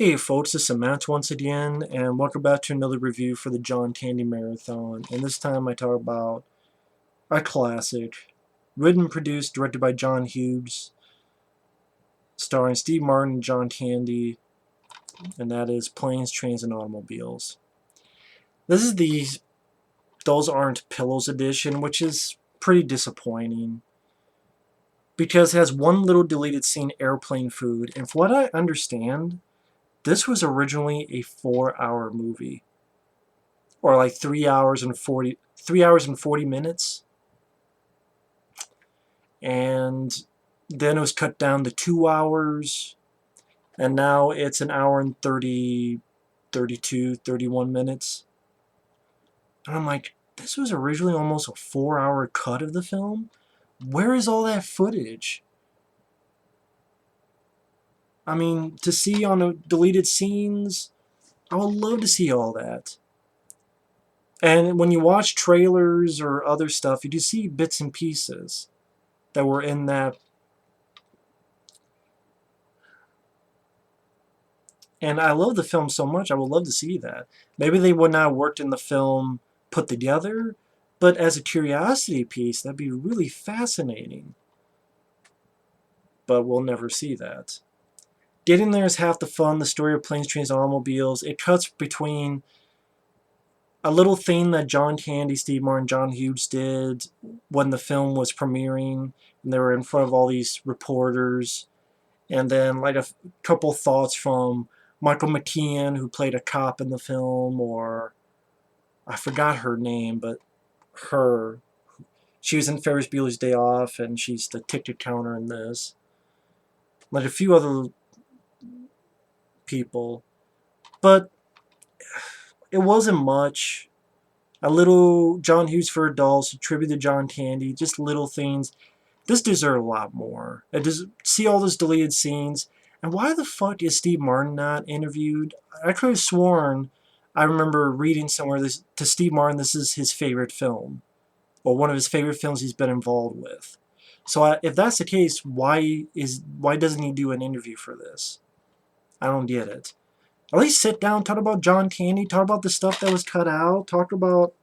Hey folks, this is Matt once again, and welcome back to another review for the John Candy Marathon. And this time I talk about a classic, written, produced, directed by John Hughes, starring Steve Martin and John Candy, and that is Planes, Trains, and Automobiles. This is the Those Aren't Pillows edition, which is pretty disappointing, because it has one little deleted scene, airplane food, and from what I understand, this was originally a 4-hour movie. Or like 3 hours and 40 minutes, and then it was cut down to 2 hours, and now it's an hour and 30, 32, 31 minutes. And I'm like, this was originally almost a 4-hour cut of the film. Where is all that footage? I mean, to see on the deleted scenes, I would love to see all that. And when you watch trailers or other stuff, you do see bits and pieces that were in that. And I love the film so much, I would love to see that. Maybe they would not have worked in the film put together, but as a curiosity piece, that'd be really fascinating. But we'll never see that. Getting there is half the fun, the story of planes, trains, and automobiles. It cuts between a little thing that John Candy, Steve Martin, John Hughes did when the film was premiering, and they were in front of all these reporters, and then like a couple thoughts from Michael McKean, who played a cop in the film, or I forgot her name, but her. She was in Ferris Bueller's Day Off, and she's the ticket counter in this. Like a few other people. But it wasn't much. A little John Hughes for adults, a tribute to John Candy, just little things. This deserved a lot more. I just see all those deleted scenes. And why the fuck is Steve Martin not interviewed? I could have sworn I remember reading somewhere this to Steve Martin, this is his favorite film, or one of his favorite films he's been involved with. So if that's the case, why doesn't he do an interview for this? I don't get it. At least sit down, talk about John Candy, talk about the stuff that was cut out, talk about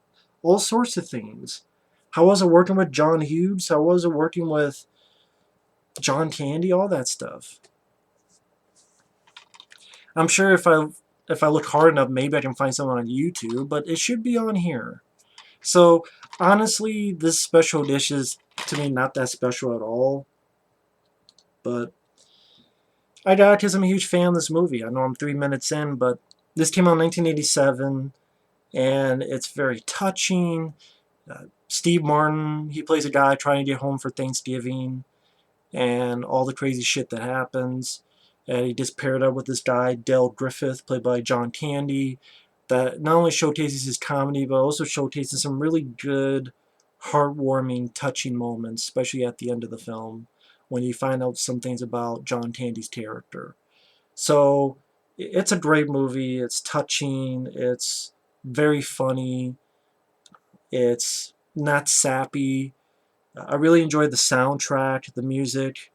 all sorts of things. How was it working with John Hughes? How was it working with John Candy? All that stuff. I'm sure if I look hard enough, maybe I can find something on YouTube, but it should be on here. So honestly, this special dish is to me not that special at all. But I got it because I'm a huge fan of this movie. I know I'm 3 minutes in, but this came out in 1987, and it's very touching. Steve Martin, he plays a guy trying to get home for Thanksgiving, and all the crazy shit that happens. And he just paired up with this guy, Dale Griffith, played by John Candy, that not only showcases his comedy, but also showcases some really good, heartwarming, touching moments, especially at the end of the film, when you find out some things about John Candy's character. So, it's a great movie. It's touching. It's very funny. It's not sappy. I really enjoyed the soundtrack, the music.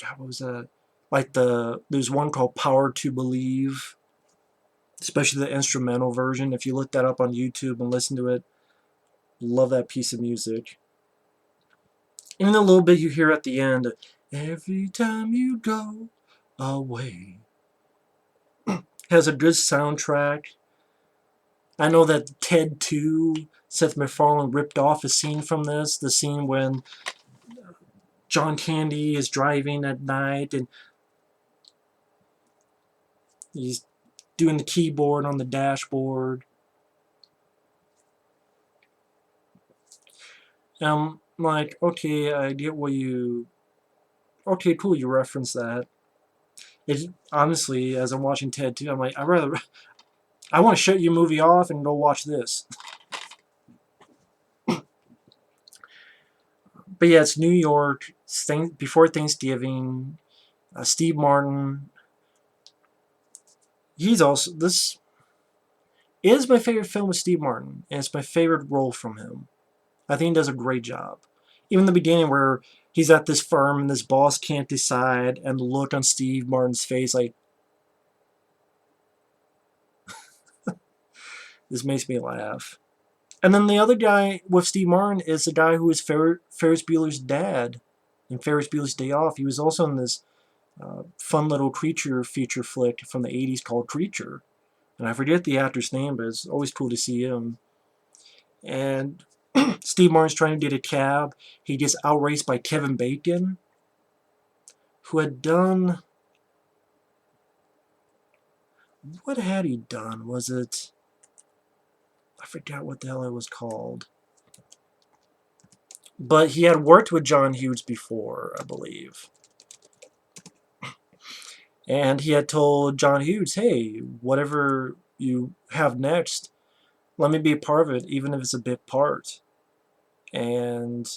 God, what was that? Like there's one called Power to Believe, especially the instrumental version. If you look that up on YouTube and listen to it, love that piece of music. And a little bit you hear at the end, every time you go away. Has a good soundtrack. I know that Ted 2, Seth MacFarlane ripped off a scene from this, the scene when John Candy is driving at night and he's doing the keyboard on the dashboard. And I'm like, okay, I get what you... Okay, cool, you reference that. It, honestly, as I'm watching Ted 2, I'm like, I want to shut your movie off and go watch this. But yeah, it's New York, before Thanksgiving. Steve Martin, he's also... This is my favorite film with Steve Martin, and it's my favorite role from him. I think he does a great job. Even the beginning where he's at this firm and this boss can't decide, and the look on Steve Martin's face, like, this makes me laugh. And then the other guy with Steve Martin is the guy who was Ferris Bueller's dad in Ferris Bueller's Day Off. He was also in this fun little creature feature flick from the 80s called Creature. And I forget the actor's name, but it's always cool to see him. And Steve Martin's trying to get a cab. He gets outraced by Kevin Bacon, who had done... What had he done? Was it... I forgot what the hell it was called. But he had worked with John Hughes before, I believe. And he had told John Hughes, hey, whatever you have next, let me be a part of it, even if it's a bit part. And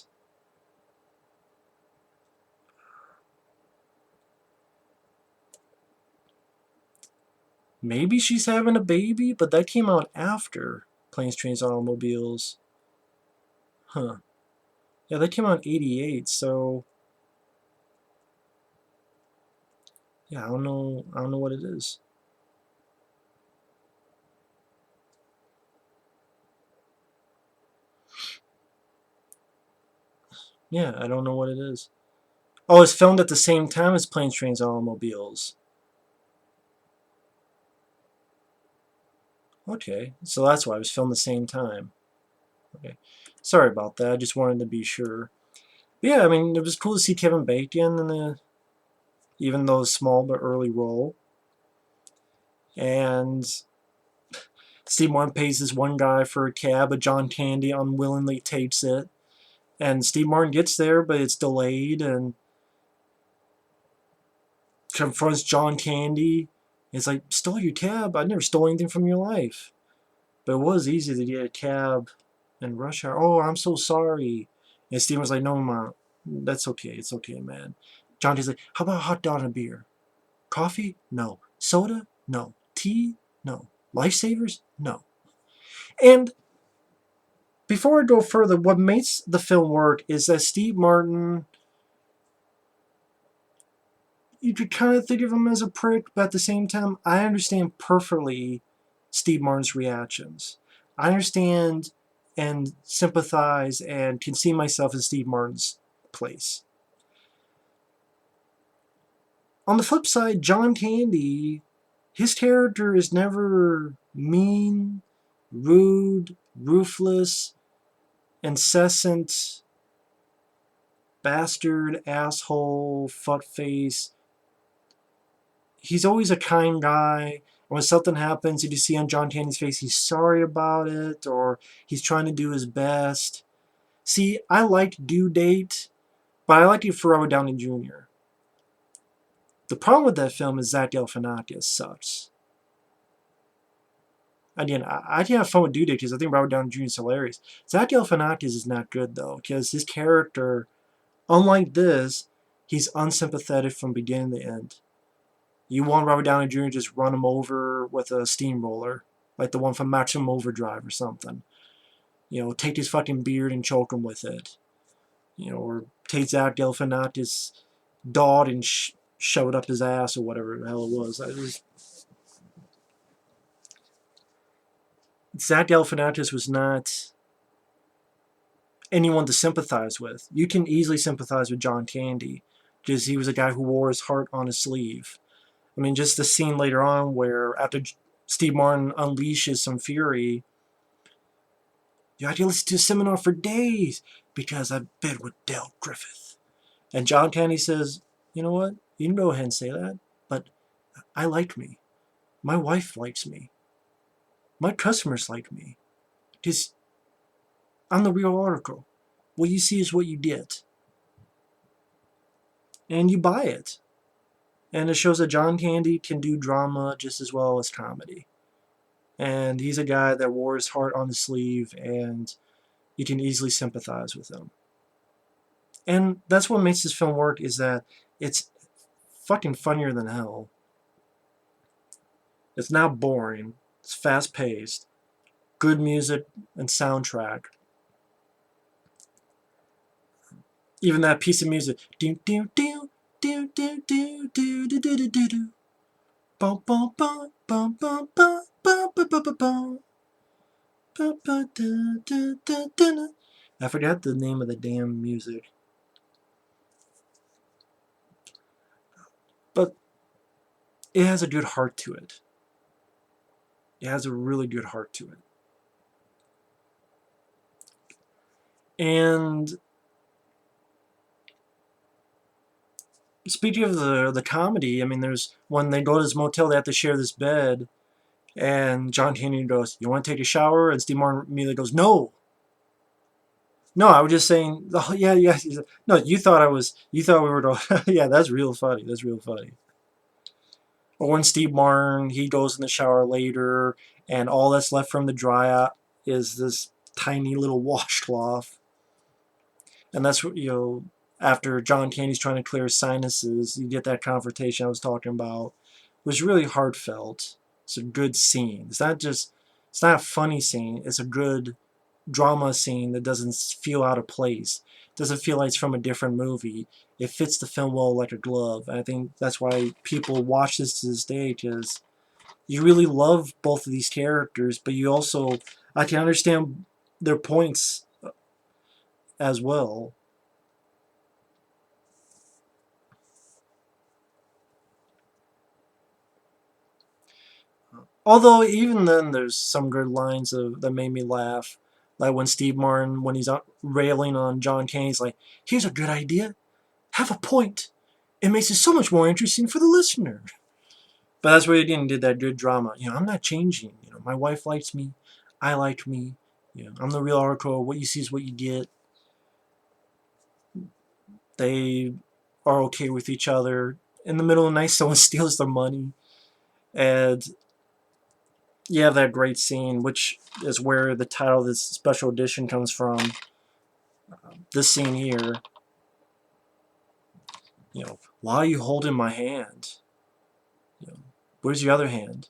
maybe she's having a baby, but that came out after Planes, Trains, Automobiles. Huh. Yeah, that came out in 88, so... Yeah, I don't know what it is. Yeah, I don't know what it is. Oh, it's filmed at the same time as Planes, Trains, Automobiles. Okay, so that's why it was filmed the same time. Okay, sorry about that. I just wanted to be sure. But yeah, I mean, it was cool to see Kevin Bacon in a, even though a small but early role. And Steve Martin pays this one guy for a cab, but John Candy unwillingly takes it. And Steve Martin gets there, but it's delayed, and confronts John Candy. He's like, stole your cab? I never stole anything from your life. But it was easy to get a cab in rush hour. Oh, I'm so sorry. And Steve was like, no, Mom, that's okay. It's okay, man. John Candy's like, how about a hot dog and a beer? Coffee? No. Soda? No. Tea? No. Lifesavers? No. And before I go further, what makes the film work is that Steve Martin, you could kind of think of him as a prick, but at the same time, I understand perfectly Steve Martin's reactions. I understand and sympathize and can see myself in Steve Martin's place. On the flip side, John Candy, his character is never mean, rude, ruthless, incessant, bastard, asshole, fuckface. He's always a kind guy. When something happens, you just see on John Candy's face he's sorry about it, or he's trying to do his best. See, I liked Due Date, but I liked it for Robert Downey Jr. The problem with that film is Zach Galifianakis sucks. Again, I can have fun with Due Date because I think Robert Downey Jr. is hilarious. Zach Galifianakis is not good, though, because his character, unlike this, he's unsympathetic from beginning to end. You want Robert Downey Jr. to just run him over with a steamroller, like the one from Maximum Overdrive or something. You know, take his fucking beard and choke him with it. You know, or take Zach Galifianakis' dog and shove it up his ass or whatever the hell it was. Zach Galifianakis was not anyone to sympathize with. You can easily sympathize with John Candy, because he was a guy who wore his heart on his sleeve. I mean, just the scene later on where after Steve Martin unleashes some fury, you had to listen to a seminar for days because I bed with Dale Griffith. And John Candy says, you know what? You can go ahead and say that, but I like me. My wife likes me. My customers like me. Because I'm the real article. What you see is what you get. And you buy it. And it shows that John Candy can do drama just as well as comedy. And he's a guy that wore his heart on his sleeve, and you can easily sympathize with him. And that's what makes this film work, is that it's fucking funnier than hell. It's not boring. It's fast-paced. Good music and soundtrack. Even that piece of music. Do do do do do do do do do do do do. Bum bum bum bum bum bum bum bum bum bum bum. I forgot the name of the damn music. But it has a good heart to it. It has a really good heart to it. And speaking of the comedy, I mean, there's when they go to this motel, they have to share this bed, and John Candy goes, "You want to take a shower?" And Steve Martin immediately goes, "No, no, I was just saying." Oh, yeah, yeah. No, you thought I was. You thought we were. Yeah, that's real funny. That's real funny. Or when Steve Martin he goes in the shower later, and all that's left from the dry out is this tiny little washcloth, and that's what after John Candy's trying to clear his sinuses, you get that confrontation I was talking about. It was really heartfelt. It's a good scene. It's not a funny scene. It's a good drama scene that doesn't feel out of place. It doesn't feel like it's from a different movie. It fits the film well like a glove. And I think that's why people watch this to this day, because you really love both of these characters, but you also I can understand their points as well. Although even then, there's some good lines that made me laugh, like when Steve Martin, when he's railing on John Candy, he's like, "Here's a good idea. Have a point. It makes it so much more interesting for the listener." But that's where he again did that good drama. I'm not changing. My wife likes me. I like me. I'm the real hardcore. What you see is what you get. They are okay with each other. In the middle of the night, someone steals their money, and you have that great scene, which is where the title of this special edition comes from. This scene here, why are you holding my hand? Where's your other hand?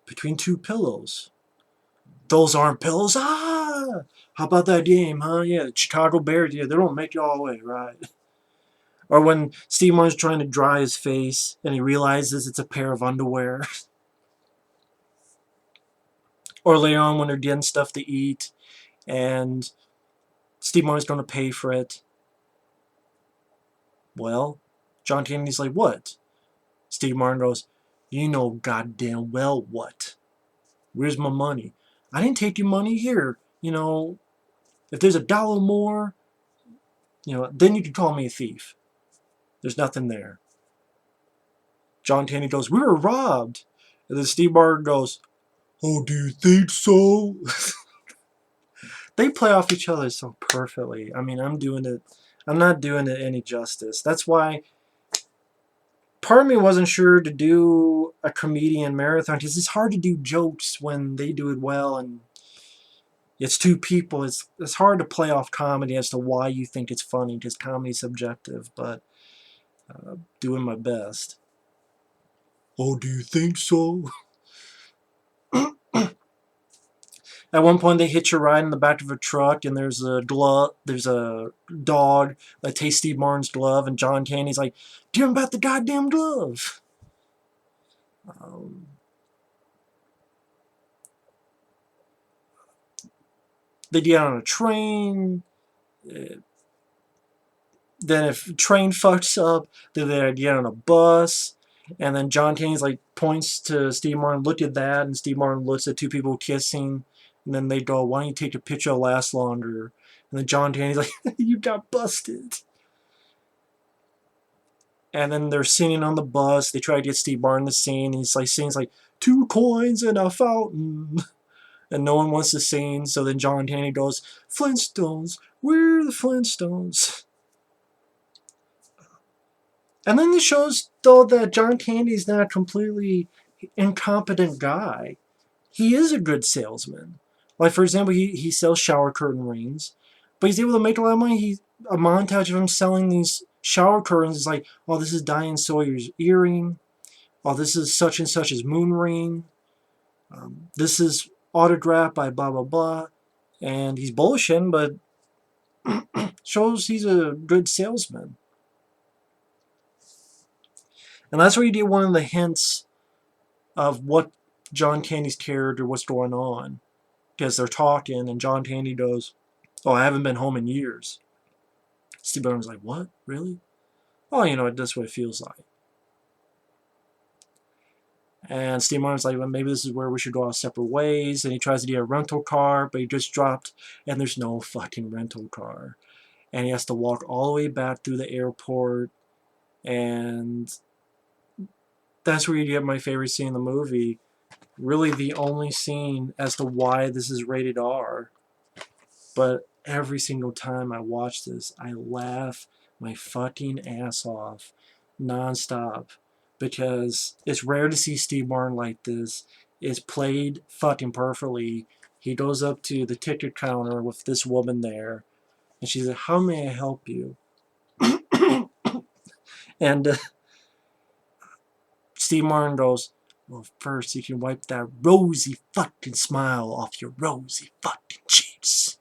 Between two pillows. Those aren't pillows. Ah! How about that game, huh? Yeah, the Chicago Bears, yeah, they don't make you all the way, right? Or when Steve Martin's trying to dry his face and he realizes it's a pair of underwear. Or later on when they're getting stuff to eat and Steve Martin's going to pay for it. Well, John Candy's like, what? Steve Martin goes, you know goddamn well what. Where's my money? I didn't take your money here. If there's $1 more, then you can call me a thief. There's nothing there. John Candy goes, we were robbed. And then Steve Martin goes, oh, do you think so? They play off each other so perfectly. I mean, I'm not doing it any justice. That's why part of me wasn't sure to do a comedian marathon, because it's hard to do jokes when they do it well and it's two people. It's hard to play off comedy as to why you think it's funny, because comedy's subjective, but doing my best. Oh, do you think so? At one point, they hitch a ride in the back of a truck, and there's a dog that takes Steve Martin's glove, and John Candy's like, "Give him about the goddamn glove." Um, they get on a train. Then if train fucks up, then they get on a bus. And then John Candy's like points to Steve Martin, look at that, and Steve Martin looks at two people kissing, and then they go, why don't you take a picture to last longer? And then John Candy's like, you got busted. And then they're singing on the bus. They try to get Steve Martin to sing, and he's like sings like 2 coins in a fountain. And no one wants to sing, so then John Candy goes, Flintstones, we're the Flintstones. And then it shows, though, that John Candy's not a completely incompetent guy. He is a good salesman. Like, for example, he sells shower curtain rings, but he's able to make a lot of money. A montage of him selling these shower curtains is like, oh, this is Diane Sawyer's earring. Oh, this is such and such's moon ring. This is autographed by blah, blah, blah. And he's bullshitting, but Shows he's a good salesman. And that's where you get one of the hints of what John Candy's character, what's going on. Because they're talking, and John Candy goes, "Oh, I haven't been home in years." Steve Martin's like, "What? Really?" "Oh, that's what it feels like." And Steve Martin's like, "Well, maybe this is where we should go our separate ways." And he tries to get a rental car, but he just dropped, and there's no fucking rental car. And he has to walk all the way back through the airport. And that's where you get my favorite scene in the movie. Really the only scene as to why this is rated R. But every single time I watch this, I laugh my fucking ass off nonstop. Because it's rare to see Steve Martin like this. It's played fucking perfectly. He goes up to the ticket counter with this woman there, and she's like, "How may I help you?" And Steve Martin goes, "Well, first you can wipe that rosy fucking smile off your rosy fucking cheeks.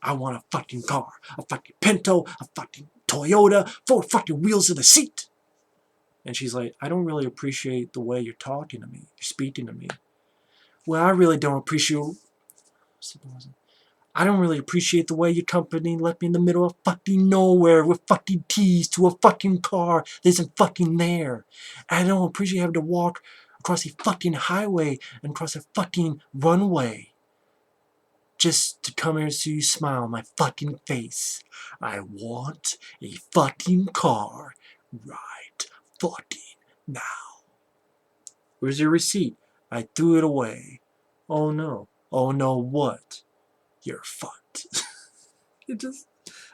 I want a fucking car, a fucking Pinto, a fucking Toyota, 4 fucking wheels in the seat." And she's like, "I don't really appreciate the way you're talking to me, you're speaking to me." "Well, I don't really appreciate the way your company left me in the middle of fucking nowhere with fucking keys to a fucking car that isn't fucking there. I don't appreciate having to walk across a fucking highway and across a fucking runway just to come here and see you smile on my fucking face. I want a fucking car right fucking now. Where's your receipt? I threw it away. Oh no. Oh no, what? You're fucked." It just,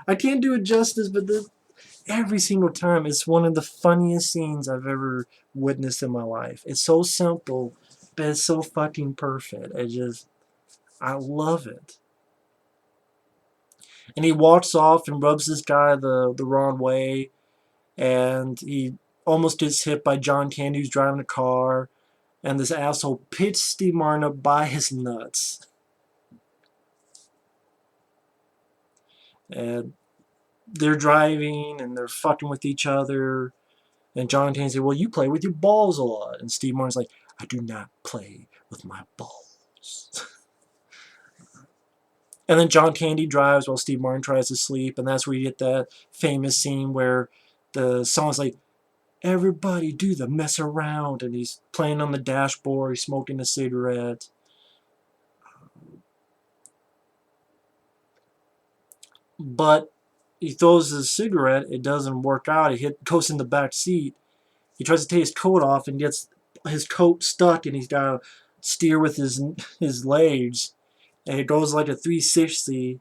I can't do it justice, but every single time it's one of the funniest scenes I've ever witnessed in my life. It's so simple, but it's so fucking perfect. I love it. And he walks off and rubs this guy the wrong way, and he almost gets hit by John Candy, who's driving the car, and this asshole picks Steve Martin up by his nuts. And they're driving and they're fucking with each other. And John Candy says, "Well, you play with your balls a lot." And Steve Martin's like, "I do not play with my balls." And then John Candy drives while Steve Martin tries to sleep. And that's where you get that famous scene where the song's like, "Everybody do the mess around." And he's playing on the dashboard, he's smoking a cigarette. But he throws his cigarette, it doesn't work out. Goes in the back seat. He tries to take his coat off and gets his coat stuck, and he's got to steer with his legs. And it goes like a 360.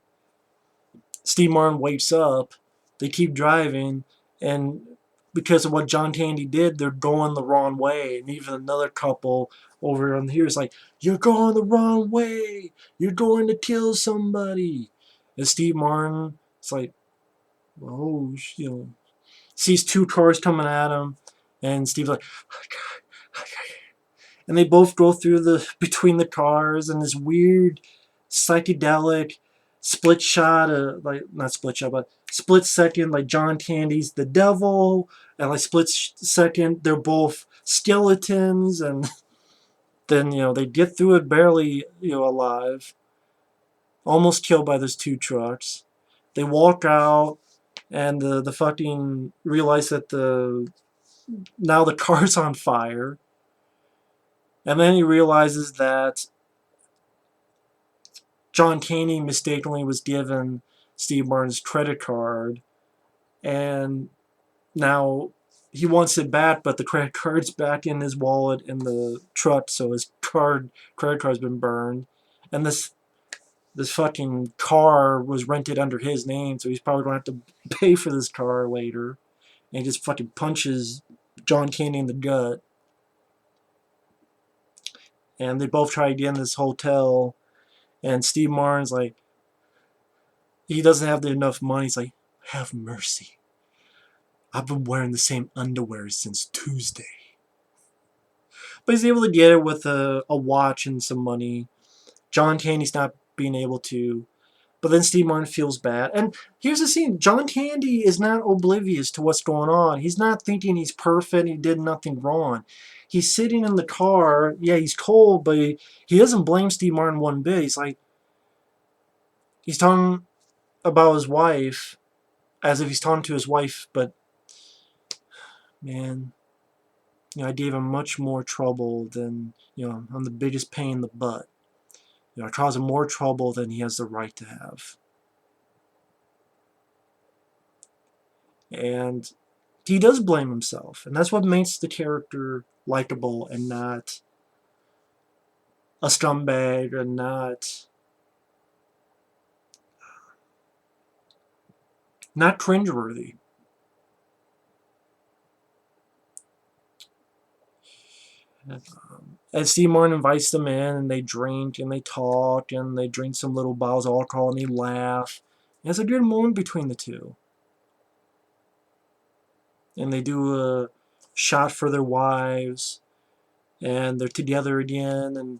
Steve Martin wakes up. They keep driving, and because of what John Candy did, they're going the wrong way. And even another couple over on here is like, "You're going the wrong way. You're going to kill somebody." And Steve Martin, it's like, oh, sees 2 cars coming at him, and Steve's like, and they both go through the between the cars, and this weird psychedelic split shot, like not split shot, but split second, like John Candy's the devil, and like split second they're both skeletons, and then they get through it barely alive, almost killed by those 2 trucks. They walk out, and the fucking realize that now the car's on fire. And then he realizes that John Caney mistakenly was given Steve Martin's credit card, and now he wants it back, but the credit card's back in his wallet in the truck, so his credit card's been burned. And this fucking car was rented under his name, so he's probably going to have to pay for this car later. And he just fucking punches John Candy in the gut. And they both try to get in this hotel, and Steve Martin's like, he doesn't have enough money. He's like, "Have mercy. I've been wearing the same underwear since Tuesday." But he's able to get it with a watch and some money. John Candy's not being able to. But then Steve Martin feels bad. And here's the scene. John Candy is not oblivious to what's going on. He's not thinking he's perfect. He did nothing wrong. He's sitting in the car. Yeah, he's cold, but he doesn't blame Steve Martin one bit. He's like, he's talking about his wife as if he's talking to his wife, but man, I gave him much more trouble than, I'm the biggest pain in the butt. I cause him more trouble than he has the right to have. And he does blame himself, and that's what makes the character likable and not a scumbag and not cringeworthy. And Steve Martin invites them in, and they drink, and they talk, and they drink some little bottles of alcohol, and they laugh. And it's a good moment between the two. And they do a shot for their wives, and they're together again, and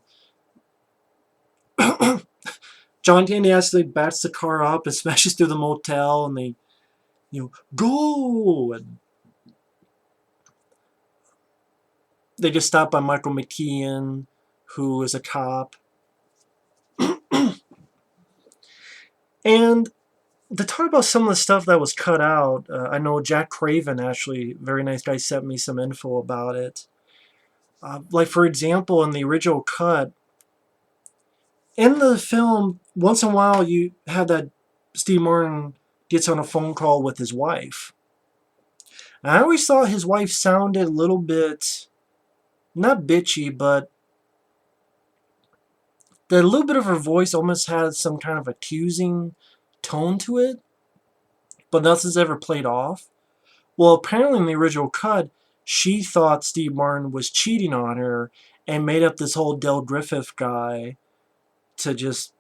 John Candy actually bats the car up and smashes through the motel, and they, go! And they get stopped by Michael McKean, who is a cop. And to talk about some of the stuff that was cut out, I know Jack Craven, actually, very nice guy, sent me some info about it. Like, for example, in the original cut, in the film, once in a while you have that Steve Martin gets on a phone call with his wife. And I always thought his wife sounded a little bit, not bitchy, but that a little bit of her voice almost had some kind of accusing tone to it, but nothing's ever played off. Well, apparently in the original cut, she thought Steve Martin was cheating on her and made up this whole Del Griffith guy to just,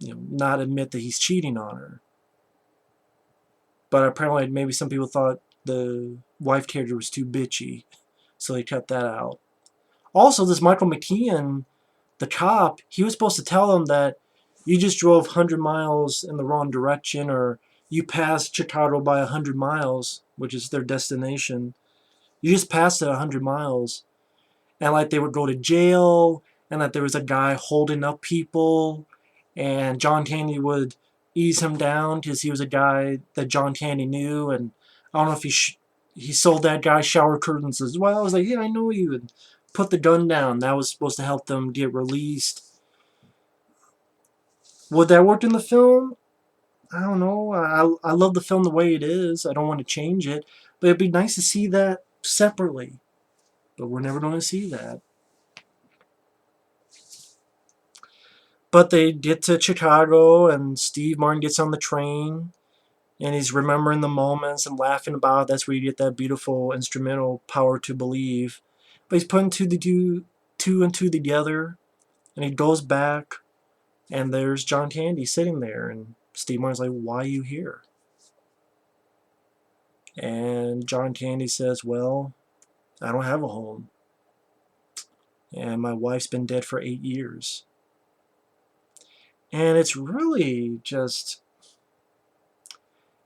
not admit that he's cheating on her. But apparently maybe some people thought the wife character was too bitchy, so they cut that out. Also, this Michael McKean, the cop, he was supposed to tell them that you just drove 100 miles in the wrong direction, or you passed Chicago by 100 miles, which is their destination. You just passed it 100 miles. And like they would go to jail, and that there was a guy holding up people, and John Candy would ease him down because he was a guy that John Candy knew, and I don't know if he sold that guy shower curtains as well. I was like, yeah, I know you, and put the gun down. That was supposed to help them get released. Would that work in the film? I don't know. I love the film the way it is. I don't want to change it, but it'd be nice to see that separately. But we're never going to see that. But they get to Chicago, and Steve Martin gets on the train, and he's remembering the moments and laughing about it. That's where you get that beautiful instrumental "Power to Believe." But he's putting two and two together, and he goes back, and there's John Candy sitting there, and Steve Martin's like, "Why are you here?" And John Candy says, "Well, I don't have a home, and my wife's been dead for 8 years." And it's really just,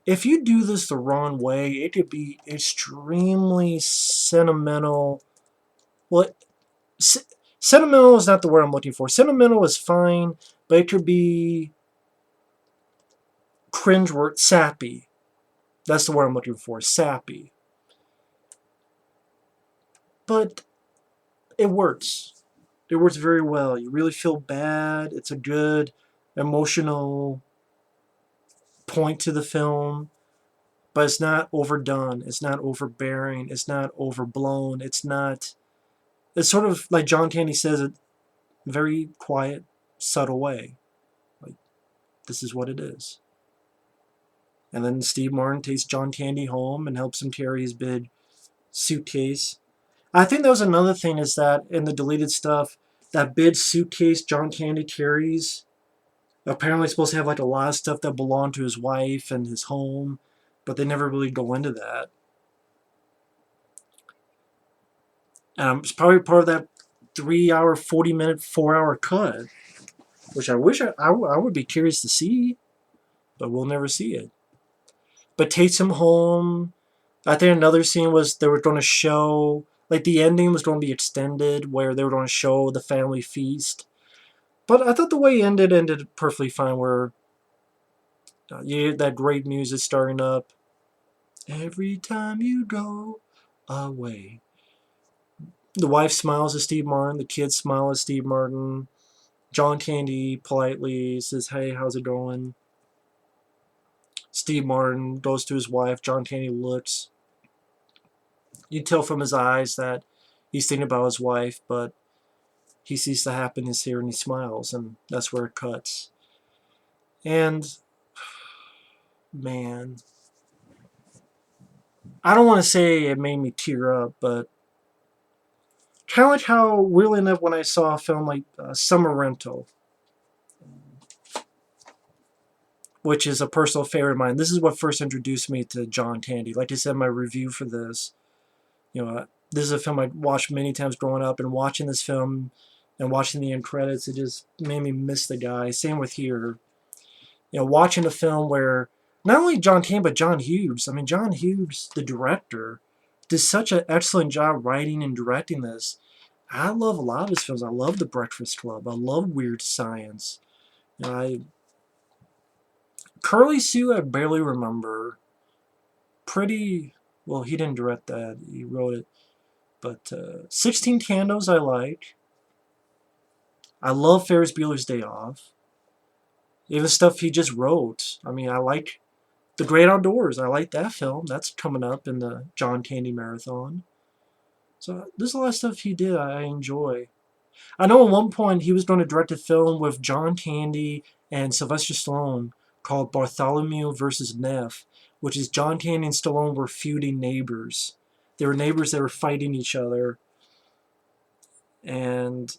if you do this the wrong way, it could be extremely sentimental. Well, sentimental is not the word I'm looking for. Sentimental is fine, but it could be cringe word, sappy. That's the word I'm looking for, sappy. But it works. It works very well. You really feel bad. It's a good emotional point to the film, but it's not overdone. It's not overbearing. It's not overblown. It's sort of like John Candy says it, very quiet, subtle way. Like, this is what it is. And then Steve Martin takes John Candy home and helps him carry his big suitcase. I think that was another thing, is that in the deleted stuff, that big suitcase John Candy carries, apparently supposed to have like a lot of stuff that belonged to his wife and his home, but they never really go into that. It's probably part of that 3-hour, 40-minute, 4-hour cut, which I wish I would be curious to see. but we'll never see it. But takes him home. I think another scene was they were going to show, like the ending was going to be extended, where they were going to show the family feast. But I thought the way it ended perfectly fine, where you hear that great music starting up. Every time you go away. The wife smiles at Steve Martin. The kids smile at Steve Martin. John Candy politely says, "Hey, how's it going?" Steve Martin goes to his wife. John Candy looks. You can tell from his eyes that he's thinking about his wife, but he sees the happiness here and he smiles, and that's where it cuts. And, man, I don't want to say it made me tear up, but kind of like how, weirdly enough, when I saw a film like Summer Rental, which is a personal favorite of mine. This is what first introduced me to John Candy. Like I said in my review for this, this is a film I watched many times growing up, and watching this film and watching the end credits, it just made me miss the guy. Same with here. Watching a film where not only John Candy, but John Hughes. I mean, John Hughes, the director, did such an excellent job writing and directing this. I love a lot of his films. I love The Breakfast Club. I love Weird Science. I Curly Sue, I barely remember. Pretty, well, he didn't direct that. He wrote it. But 16 Candles I like. I love Ferris Bueller's Day Off. Even stuff he just wrote. I mean, I like The Great Outdoors. I like that film. That's coming up in the John Candy Marathon. So there's a lot of stuff he did I enjoy. I know at one point he was going to direct a film with John Candy and Sylvester Stallone called Bartholomew versus Neff, which is John Candy and Stallone were feuding neighbors. They were neighbors that were fighting each other, and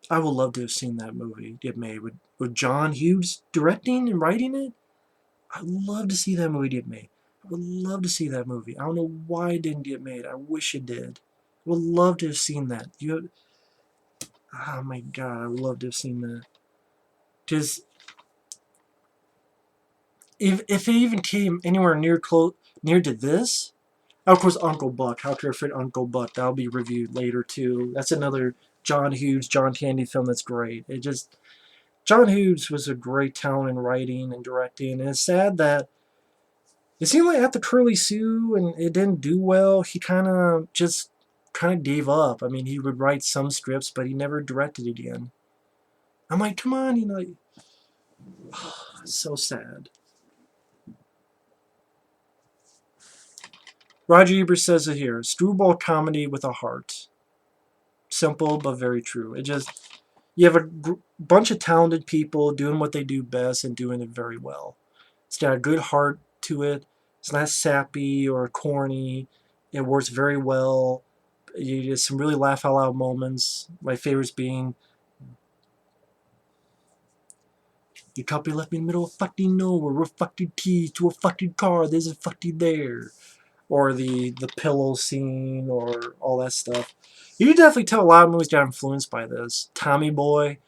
I would love to have seen that movie get made with John Hughes directing and writing it. I'd love to see that movie get made. I would love to see that movie. I don't know why it didn't get made. I wish it did. I would love to have seen that. Oh my god, I would love to have seen that. Because if it even came anywhere near to this, of course Uncle Buck. How could I forget Uncle Buck? That'll be reviewed later too. That's another John Hughes, John Candy film that's great. John Hughes was a great talent in writing and directing, and it's sad that it seemed like after Curly Sue and it didn't do well, he kind of gave up. I mean, he would write some scripts, but he never directed again. I'm like, come on, it's so sad. Roger Ebert says it here: screwball comedy with a heart. Simple but very true. You have a bunch of talented people doing what they do best and doing it very well. It's got a good heart to it. It's not sappy or corny. It works very well. You get some really laugh out loud moments. My favorites being, "Your copy left me in the middle of fucking nowhere. We're fucking keys to a fucking car. There's a fucking there." Or the pillow scene or all that stuff. You can definitely tell a lot of movies got influenced by this. Tommy Boy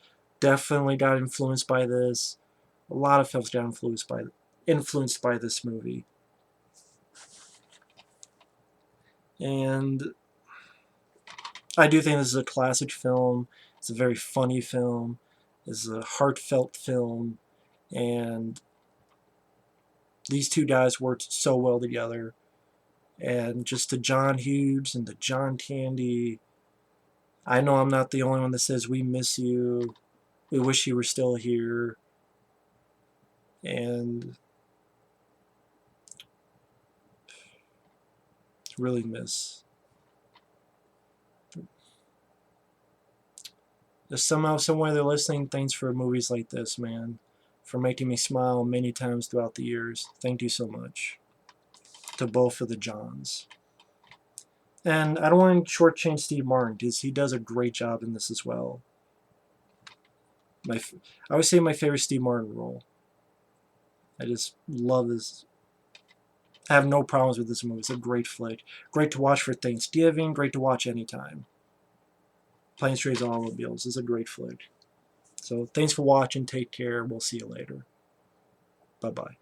definitely got influenced by this. A lot of films got influenced by this movie. And I do think this is a classic film. It's a very funny film. It's a heartfelt film. And these two guys worked so well together. And just to John Hughes and to John Candy, I know I'm not the only one that says we miss you. We wish you were still here. And really miss. If somehow, somewhere they're listening, thanks for movies like this, man. For making me smile many times throughout the years. Thank you so much. To both of the Johns. And I don't want to shortchange Steve Martin because he does a great job in this as well. I would say my favorite Steve Martin role. I just love this. I have no problems with this movie. It's a great flick. Great to watch for Thanksgiving. Great to watch anytime. Planes, Trains, and Automobiles is a great flick. So thanks for watching. Take care. We'll see you later. Bye-bye.